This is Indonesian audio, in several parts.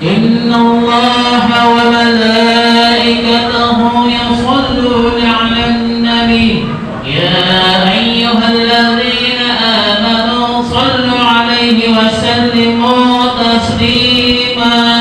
إن الله وملائكته يصلون على النبي يا أيها الذين آمنوا صلوا عليه وسلموا تسليما.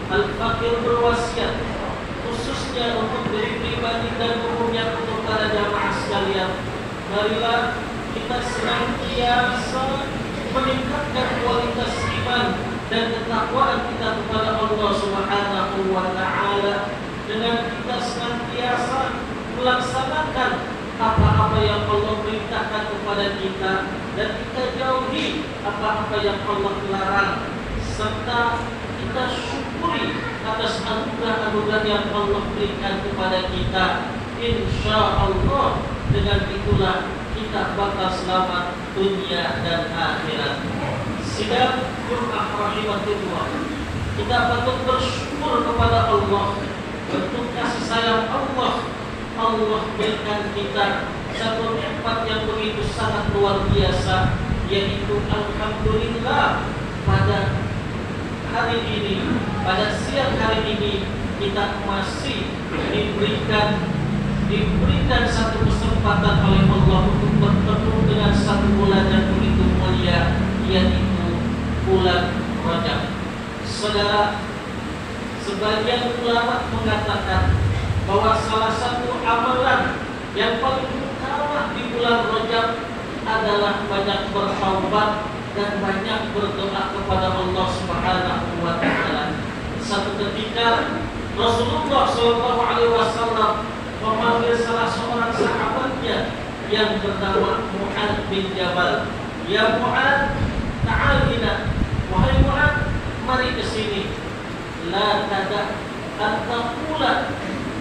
Al-Fakir berwasiat khususnya untuk diri pribadi dan umumnya untuk para jamaah sekalian. Marilah kita senantiasa meningkatkan kualitas iman dan ketakwaan kita kepada Allah Subhanahu wa taala dengan kita senantiasa melaksanakan apa-apa yang Allah perintahkan kepada kita dan kita jauhi apa-apa yang Allah larang, serta kita syukuri atas anugerah-anugerah yang Allah berikan kepada kita. Insya Allah dengan itulah kita bakal selamat dunia dan akhirat. Sidang Jumat rahimakumullah, kita patut bersyukur kepada Allah bentuk kasih sayang Allah. Allah berikan kita satu nikmat yang begitu sangat luar biasa, yaitu alhamdulillah pada hari ini, pada siang hari ini kita masih diberikan satu kesempatan oleh Allah untuk bertemu dengan satu bulan yang begitu mulia, yaitu bulan Rajab. Saudara, Sebagian ulama mengatakan bahwa salah satu amalan yang paling utama di bulan Rajab adalah banyak bertaubat dan banyak berdoa kepada Allah Subhanahu wa taala. Satu ketika Rasulullah SAW memanggil salah seorang sahabatnya yang bernama Mu'adz bin Jabal. Ya Mu'adz, ta'al hina. Wahai Mu'adz, mari ke sini. La tada an taqula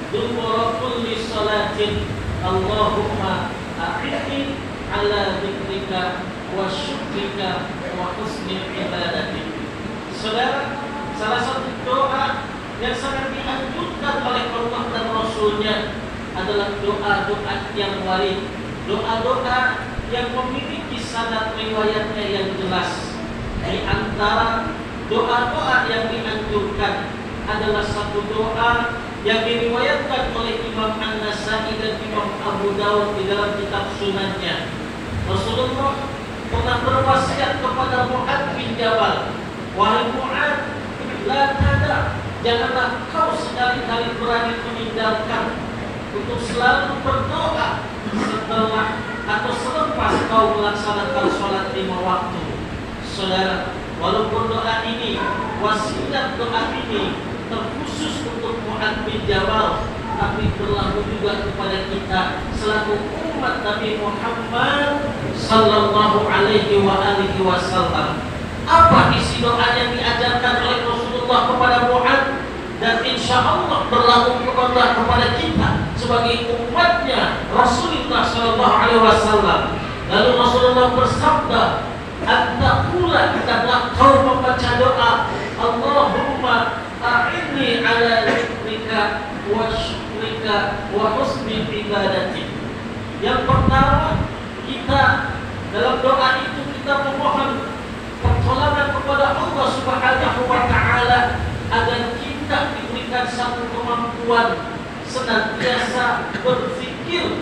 dubura kulli salatin Allahumma a'inni ala dzikrika wa syukrika wa husni ibadatik. Saudara, salah satu doa yang sangat dianjurkan oleh Allah dan Rasulnya adalah doa-doa yang warid, doa-doa yang memiliki sanad riwayatnya yang jelas. Di antara doa-doa yang dianjurkan adalah satu doa yang diriwayatkan oleh Imam An-Nasai dan Imam Abu Dawud di dalam kitab sunannya. Rasulullah pernah berwasiat kepada Mu'adz bin Jabal, wahai Mu'adz, la tada, janganlah kau sekali-kali berani meninggalkan untuk selalu berdoa setelah atau selepas kau melaksanakan sholat 5 waktu. Saudara, walaupun doa ini, wasiat doa ini terkhusus untuk Mu'adz bin Jabal, tapi berlaku juga kepada kita selaku umat Nabi Muhammad sallallahu alaihi wasallam. Apa isi doa yang diajarkan oleh Rasulullah kepada Mu'adz dan insya Allah berlaku kepada kita sebagai umatnya Rasulullah sallallahu alaihi wasallam. Lalu Rasulullah bersabda, "At-taqula," hendaklah kau membaca doa, "Allahumma a'inni ala dzikrika wa syukrika wa husni ibadatik." Yang pertama, kita dalam doa itu kita memohon pertolongan kepada Allah Subhanahu wa taala agar kita diberikan satu kemampuan senantiasa berzikir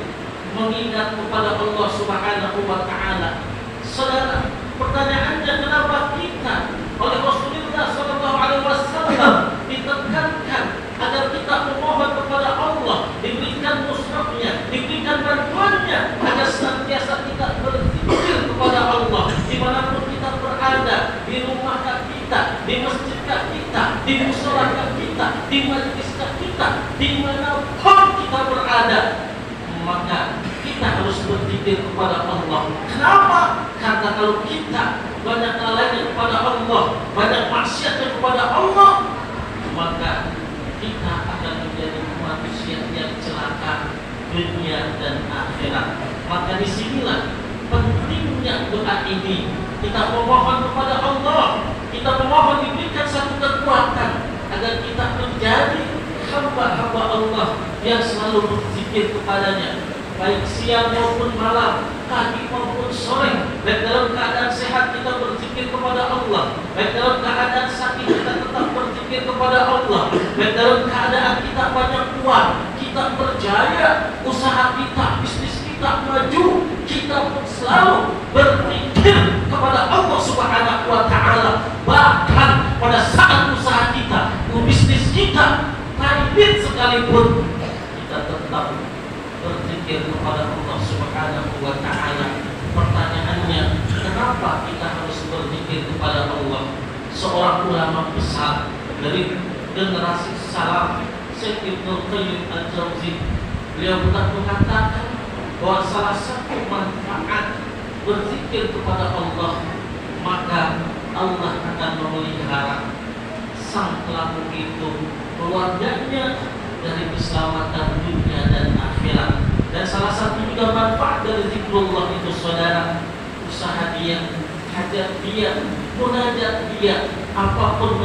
mengingat kepada Allah Subhanahu wa taala. Saudara, pertanyaannya kenapa kita oleh Rasulullah sallallahu alaihi wasallam ditekankan agar kita memohon kepada Allah, diberikan musnahnya, diberikan bantuannya agar senantiasa kita berzikir kepada Allah dimanapun kita berada, di rumah kita, di masjid kita, di mushola kita, di majlis kita, dimanapun kita berada, maka kita harus berzikir kepada Allah. Kenapa? Karena kalau kita banyak lalainya kepada Allah, banyak maksiatnya kepada Allah, maka kita akan menjadi manusia yang celaka dunia dan akhirat. Maka disinilah pentingnya doa ini. Kita memohon kepada Allah, kita memohon diberikan satu kekuatan agar kita menjadi hamba-hamba Allah yang selalu berzikir kepadanya, baik siang maupun malam, pagi maupun sore. Baik dalam keadaan sehat kita berzikir kepada Allah, baik dalam keadaan sakit kita tetap berzikir kepada Allah, baik dalam keadaan kita banyak uang, kita berjaya, usaha kita, bisnis kita maju, kita pun selalu berzikir kepada Allah Subhanahu wa taala. Bahkan pada saat usaha kita, bisnis kita pahit sekalipun, kita tetap berzikir kepada Allah Subhanahu wa taala. Pertanyaannya, kenapa kita harus berzikir kepada Allah? Seorang ulama besar dari generasi salaf, Syekh Ibnu Qayyim Al-Jauzi, beliau pernah mengatakan bahwa salah satu manfaat berzikir kepada Allah, maka Allah akan memelihara sang pelaku itu, keluarganya dari keselamatan dunia dan akhirat. Dan salah satu juga manfaat dari zikrullah itu, saudara, usaha dia, hajat dia, munajat dia, apapun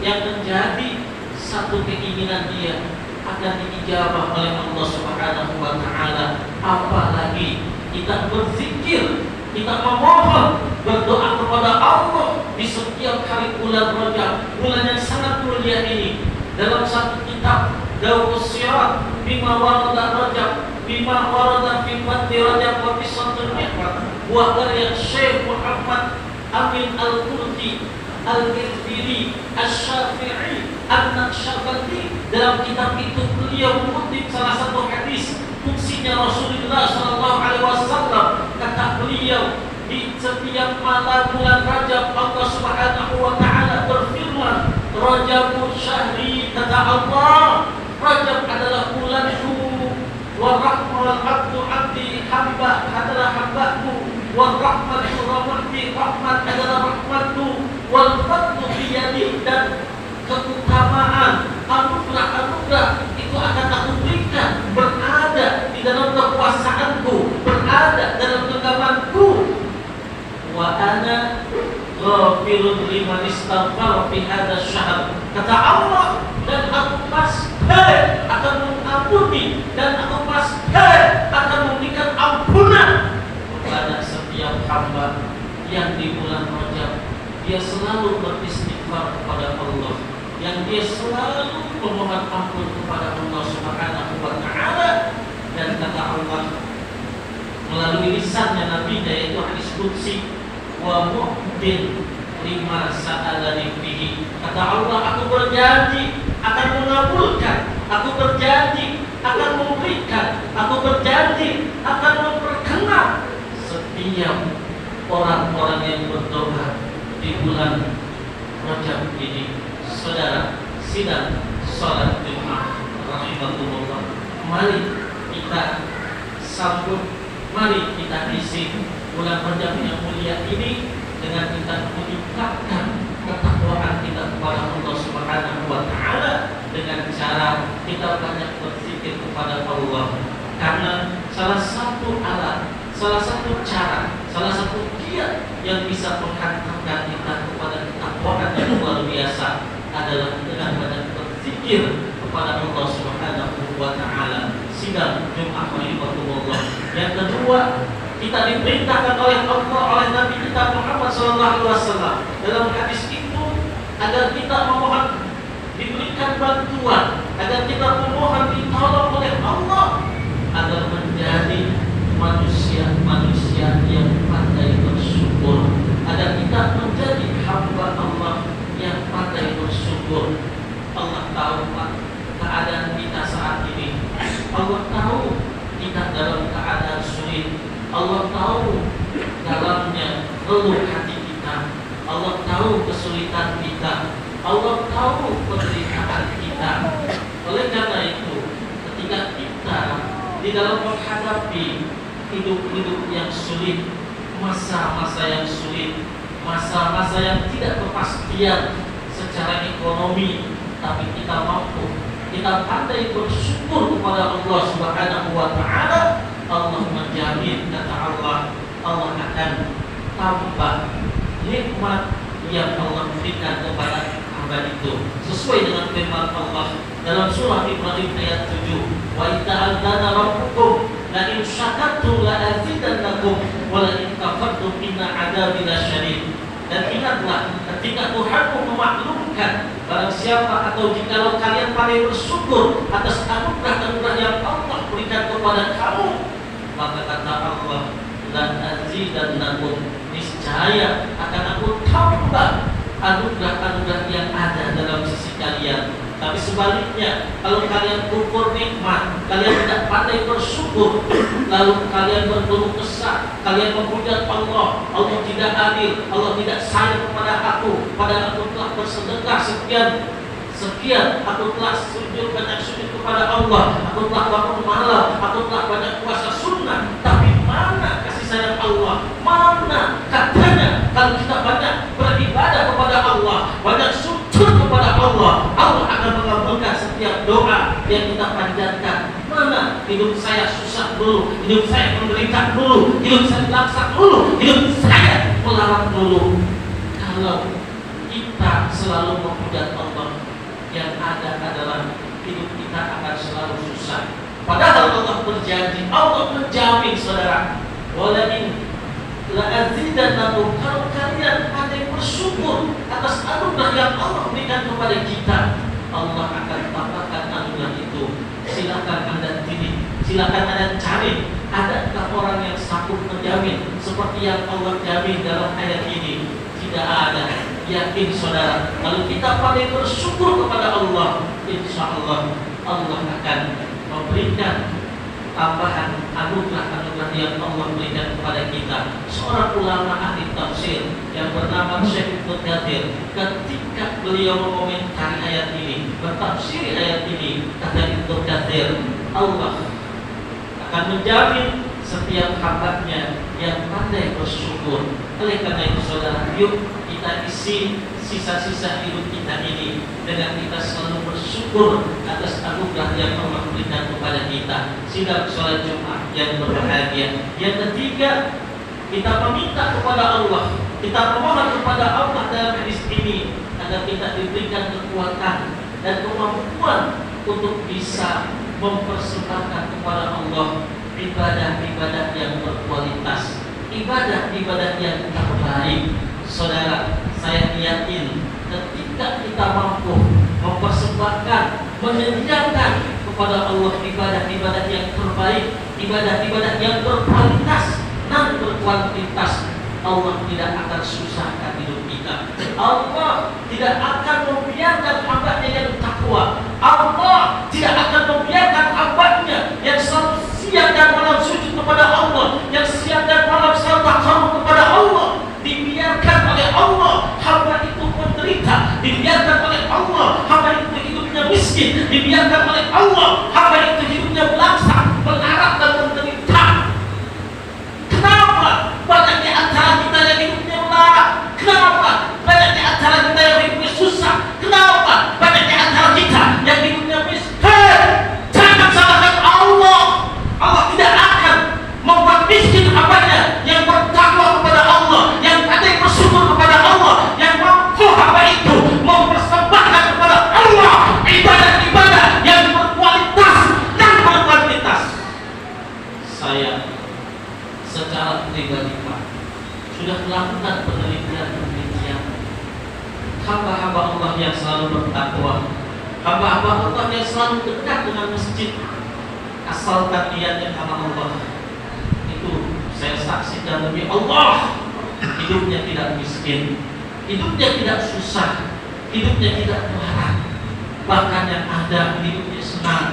yang menjadi satu keinginan dia akan diijabah oleh Allah Subhanahu wa taala. Apalagi kita berzikir, kita memohon, berdoa kepada Allah di setiap hari bulan Rajab, bulan yang sangat mulia ini. Dalam satu kitab Dawus Sirat bima warada Rajab, bima warada fi fadli Rajab wa fi sadrul Mi'raj, buah karya Syekh Muhammad Amin Al-Qurti Al-Ghifiri Asy-Syafi'i An-Naqsyabandi dalam kitab itu beliau mengutip salah satu hadis fungsinya Rasulullah SAW. Kata beliau, di setiap malam bulan Rajab Allah Subhanahu wa taala berfirman, Rajabul syahri, kata Allah, Rajab adalah bulanku, wa rahmal abdi hamba adalah hambaku, wa rahmatu rahmati rahmat adalah rahmatku, wal fadlu biyadi, dan keutamaan anugerah itu akan aku berikan berada di dalam kekuasaanku, berada dalam genggamanku. Wa ana ghafirun liman istaghfara fi hadzal syahr, kata Allah, dan aku pasti akan mengampuni dan aku pasti akan memberikan ampunan kepada setiap hamba yang di bulan Rajab dia selalu beristighfar kepada Allah, yang dia selalu memohon ampun kepada Allah Subhanahu wa taala. Dan kata Allah melalui lisannya Nabi, yaitu hadis qudsi, wa mu'tin lima sa'alani fihi, kata Allah, aku berjanji akan mengabulkan, aku berjanji akan memberikan, aku berjanji akan memperkenan setiap orang-orang yang berdoa di bulan Rajab ini. Saudara, sidang salat Jumat rahimakumullah, mari kita sambut, mari kita isi bulan Rajab yang mulia ini dengan kita meningkatkan ketakwaan kita kepada Allah Subhanahu wa taala dengan cara kita banyak berzikir kepada Allah. Karena salah satu alat, salah satu cara, salah satu giat yang bisa menghantarkan kita kepada ketakwaan yang luar biasa adalah dengan banyak berzikir kepada Allah Subhanahu wa taala. Sidang Jumat rahimakumullah. Yang kedua, kita diperintahkan oleh Allah, oleh Nabi kita Muhammad SAW dalam hadis itu agar kita memohon diberikan bantuan, agar kita memohon ditolong oleh Allah agar menjadi manusia-manusia yang pandai bersyukur, agar kita menjadi hamba Allah yang pandai bersyukur. Allah tahu Pak, keadaan kita saat ini. Allah tahu kita dalam keadaan sulit. Allah tahu dalamnya relung hati kita. Allah tahu kesulitan kita. Allah tahu penderitaan kita. Oleh karena itu, ketika kita di dalam menghadapi hidup-hidup yang sulit, masa-masa yang sulit, masa-masa yang tidak berkepastian secara ekonomi, tapi kita mampu, kita pandai bersyukur kepada Allah Subhanahu wa taala, Allah menjamin, kata Allah, Allah akan tambah nikmat yang Allah berikan kepada hamba itu, sesuai dengan firman Allah dalam surah Ibrahim ayat 7, wa ta'ala rabbukum la in syakartum la azidannakum wa la in kafartum inna adzabi lasyadid. Dan ingatlah ketika Tuhanmu memaklumkan barang siapa atau jikalau kalian pandai bersyukur atas anugerah-anugerah yang Allah berikan kepada kamu, maka kata Allah, la azidannakum, niscaya akan aku tambah anugerah-anugerah yang ada dalam sisi kalian. Tapi sebaliknya, kalau kalian kufur nikmat, kalian tidak pandai bersyukur, lalu kalian berkeluh kesah, kalian menghujat Allah, Allah tidak adil, Allah tidak sayang kepada aku, padahal aku telah bersedekah sekian, aku telah banyak sujud kepada Allah, aku telah bangun malam, aku telah banyak puasa sunnah, tapi mana kasih sayang Allah? Mana katanya kalau kita banyak beribadah kepada Allah, banyak sujud kepada Allah, Allah akan mengabulkan setiap doa yang kita panjatkan. Mana hidup saya susah dulu, hidup saya menderita dulu, hidup saya laksa dulu, hidup saya melarat dulu. Kalau kita selalu menghujat Allah, yang ada adalah hidup kita akan selalu susah. Padahal Allah berjanji, Allah menjamin, saudara, walain la azidannakum, kalau kalian pandai bersyukur atas anugerah yang Allah berikan kepada kita, Allah akan tambahkan anugerah itu. Silakan Anda pilih, silakan Anda cari, adakah orang yang sanggup menjamin seperti yang Allah jamin dalam ayat ini? Tidak ada. yakin saudara, kalau kita pandai bersyukur kepada Allah, insya Allah Allah akan memberikan tambahan anugerah-anugerah yang Allah berikan kepada kita. Seorang ulama ahli tafsir yang bernama Syekh Ibnu Katsir, ketika beliau mengomentari ayat ini, bertafsir ayat ini, kata Ibnu Katsir, Allah akan menjamin setiap hambanya yang pandai bersyukur. Oleh karena itu saudara, yuk kita isi sisa-sisa hidup kita ini dengan kita selalu bersyukur atas anugerah yang Allah berikan kepada kita. Sidang sholat Jumat yang berbahagia. Yang ketiga, kita meminta kepada Allah, kita memohon kepada Allah dalam hadis ini agar kita diberikan kekuatan dan kemampuan untuk bisa mempersembahkan kepada Allah ibadah-ibadah yang berkualitas, ibadah-ibadah yang terbaik. Saudara, saya yakin ketika kita mampu mempersembahkan, menyediakan kepada Allah ibadah-ibadah yang terbaik, ibadah-ibadah yang berkualitas dan berkuantitas, Allah tidak akan susahkan hidup kita. Allah tidak akan membiarkan hambanya yang takwa. Allah tidak akan membiarkan hambanya yang selalu siang dan malam sujud kepada Allah, yang siang dan malam selalu takarub kepada Allah, dibiarkan oleh Allah hamba itu menderita, dibiarkan oleh Allah hamba itu hidupnya miskin, dibiarkan oleh Allah hamba itu hidupnya melangsak, melarat dan menderita. Kenapa banyak di antara kita yang hidupnya melarat? Kenapa banyak di antara kita yang hidupnya susah? Kenapa banyak di antara kita yang hidupnya miskin? Jangan salahkan Allah. Allah tidak akan membuat miskin hambanya yang bertakwa kepada Allah, yang pandai bersyukur kepada Allah, yang mampu hamba itu mempersembahkan kepada Allah ibadah-ibadah yang berkualitas dan berkuantitas. Saya secara pribadi Pak sudah melakukan penelitian hamba-hamba Allah yang selalu bertakwa, hamba-hamba Allah yang selalu dekat dengan masjid, asalkan niatnya karena Allah, itu saya saksikan demi Allah, hidupnya tidak miskin, hidupnya tidak susah, hidupnya tidak melarat, bahkan yang ada hidupnya senang,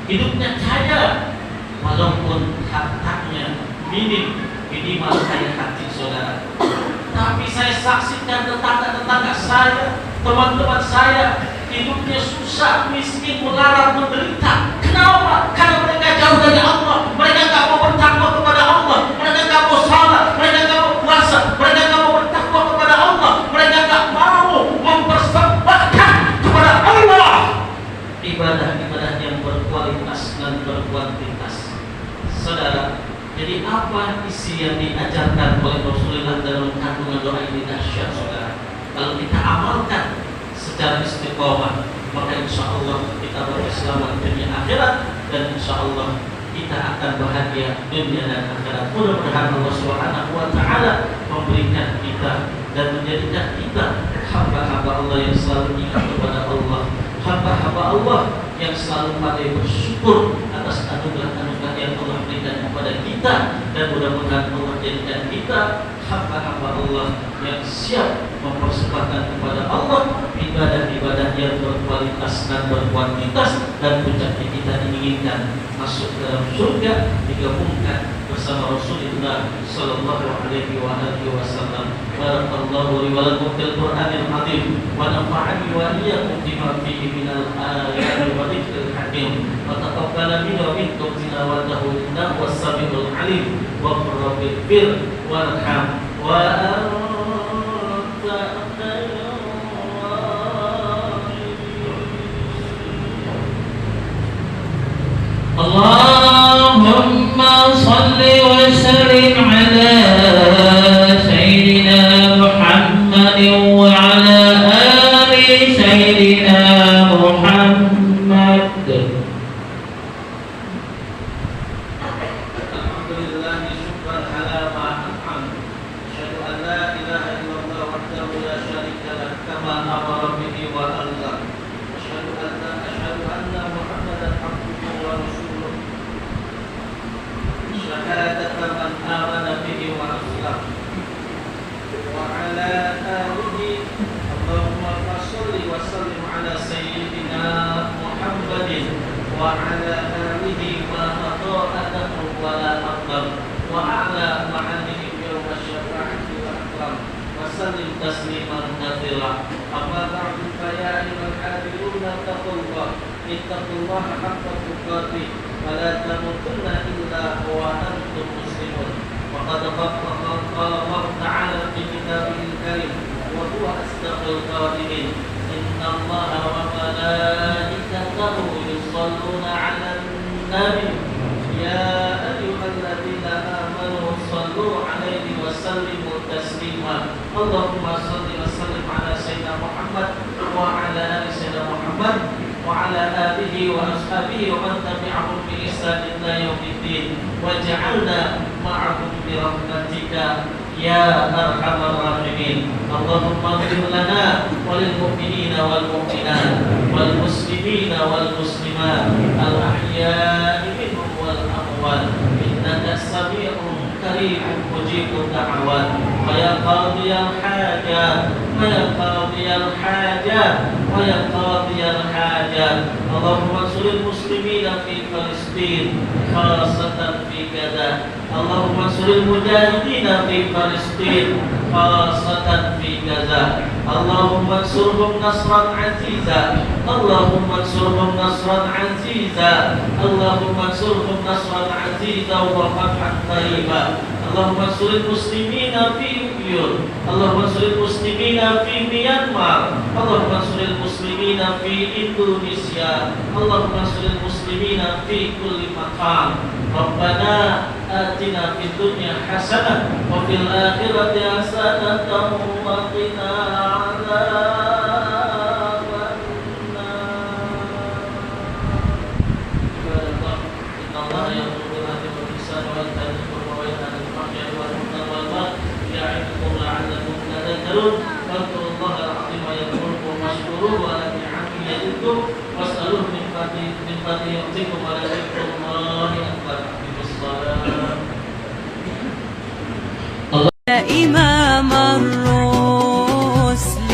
hidupnya kaya, walaupun hartanya minim, minimal kaya hati saudara. Tapi saya saksikan tetangga-tetangga saya, teman-teman saya, hidupnya susah, miskin, melarat, menderita. Kenapa? Karena mereka jauh dari Allah. Mereka tak mau bertakwa kepada Allah. Mereka tak mau salat. Mereka tak mau puasa. Mereka tak mau bertakwa kepada Allah. Mereka tak mau mempersembahkan kepada Allah ibadah-ibadah yang berkualitas dan berkuantitas. Saudara, jadi apa isi yang diajarkan oleh Rasulullah dalam kandungan doa ini dahsyat saudara. Kalau kita amalkan secara istiqomah, maka insya Allah kita berselamat dunia akhirat, dan insya Allah kita akan bahagia dunia dan akhirat. Mudah-mudahan Allah Subhanahu wa Ta'ala memberikan kita dan menjadikan kita hamba-hamba Allah yang selalu ingat kepada Allah, hamba-hamba Allah yang selalu pandai bersyukur atas anugerah-anugerah yang Allah berikan kepada kita, dan mudah-mudahan Allah jadikan kita hamba-hamba Allah yang siap mempersembahkan kepada Allah ibadah-ibadah yang berkualitas dan berkuantitas, dan puncaknya kita diinginkan masuk dalam surga, digabungkan bersama Rasulullah sallallahu alaihi wasallam. Barakallahu li wa lakum fil Qur'anil azim wa nafa'ani wa iyyakum bima fihi minal ayati wa dzikril hakim wa taqabbala minna wa minkum tilawatahu innahu was-sami'ul 'alim wa rabbil fir warham wa anta Allahumma salli wa sallim ala Sayyidina Muhammad wa ala ali Sayyidina Muhammad. Alhamdulillah syukran ala ma an'am. Asyhadu an la وسلم تسليما كثيرا. أما بعد فيا أيها الحاضرون اتقوا الله حق تقاته ولا تموتن إلا وأنتم مسلمون. وقد قال الله تعالى في كتابه الكريم وهو أصدق القائلين: إن الله وملائكته يصلون على النبي يا أيها الذين آمنوا صلوا عليه وسلموا تسليما. اللهم صل وسلم على سيدنا محمد وعلى آل سيدنا محمد وعلى آله وأصحابه ومن تبعهم بإحسان إلى يوم الدين واجعلنا معهم برحمتك يا أرحم الراحمين. اللهم اغفر لنا وللمؤمنين والمؤمنات والمسلمين والمسلمات الأحياء منهم والأموات إنك سميع قريب مجيب الدعوات. ويا قاضي الحاجات اللهم انصر المسلمين في فلسطين خاصة في غزة. اللهم انصر المجاهدين في فلسطين خاصة في غزة. اللهم انصرهم نصرا عزيزا. اللهم انصرهم نصرا عزيزا. اللهم انصرهم نصرا عزيزا وفتحا قريبا. اللهم انصر المسلمين في ليبيا. اللهم انصر المسلمين في ميانمار. اللهم انصر المسلمين في إندونيسيا. اللهم انصر المسلمين في كل مكان. ربنا آتنا في الدنيا حسنة وفي الآخرة حسنة وقنا عذاب النار. إن الله يأمر بالعدل والإحسان وإيتاء ذي القربى وينهى عن الفحشاء والمنكر والبغي يعظكم لعلكم تذكرون. واذكروا الله العظيم يذكركم واشكروه على نعمه يزدكم واسألوه من فضله يعطيكم ولذكر الله أكبر. إمام الرسل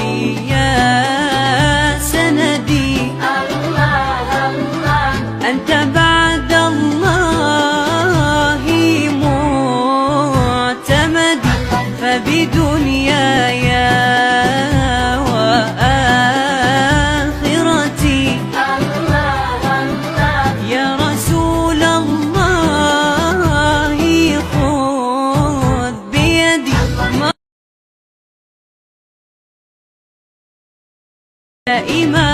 يا سندي أنت بعد الله معتمدي فبدنياي وآخرتي يا رسول الله خذ بيدي إمام